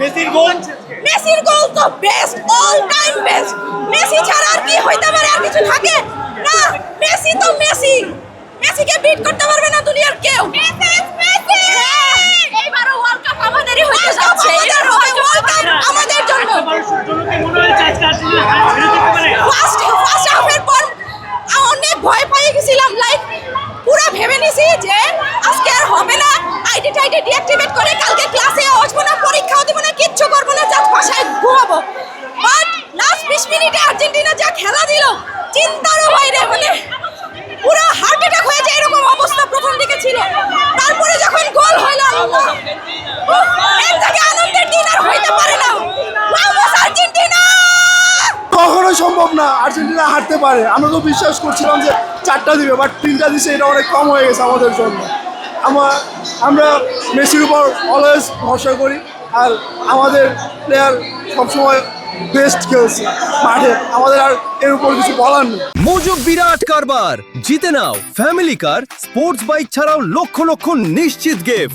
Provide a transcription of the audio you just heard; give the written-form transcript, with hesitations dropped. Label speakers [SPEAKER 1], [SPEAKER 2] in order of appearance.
[SPEAKER 1] মেসির গোল তো best, all time best. Messi ছাড়া আর কি হইতে পারে, আর কিছু থাকে না? মেসি তো মেসি, মেসিকে বিট করতে পারবে না দুনিয়ার কেউ। এইবারও ওয়ার্ল্ড কাপ আমাদেরই হইতে যাচ্ছে, আমাদের জন্য। ফার্স্ট হাফের পর অনেক ভয় পেয়ে গেছিলাম, লাইক পুরো ভেবে নিছি যে আজকে আর হবে না, আইডি টাইডি ডিঅ্যাক্টিভেট করে কালকে ক্লাসে আসবো না, পরীক্ষাও দিব না, কিচ্ছু করবো না, জাস্ট বাসায় ঘুমাবো। বাট লাস্ট 20 মিনিটে আর্জেন্টিনা যা খেলা দিল, চিন্তারও বাইরে, মানে পুরো হার্ট অ্যাটাক হয়ে যায় এরকম অবস্থা প্রথম দিকে ছিল। তারপরে যখন গোল হইল, আল্লাহ, এর থেকে আনন্দের দিন আর হইতে পারে না। Vamos Argentina!
[SPEAKER 2] কখনোই সম্ভব না আর্জেন্টিনা হারতে পারে। আমরা তো বিশ্বাস করছিলাম যে 4টা দিবে, বাট 3টা দিচ্ছে, এটা অনেক কম হয়ে গেছে আমাদের জন্য। আমরা মেসির উপর অলওয়েজ ভরসা করি, আর আমাদের প্লেয়ার সবসময় বেস্ট খেলছে মাঠে, আমাদের আর এর উপর কিছু বলার নেই।
[SPEAKER 3] মজুব বিরাট কারবার, জিতে নাও ফ্যামিলি কার, স্পোর্টস বাইক ছাড়াও লক্ষ লক্ষ নিশ্চিত গিফট।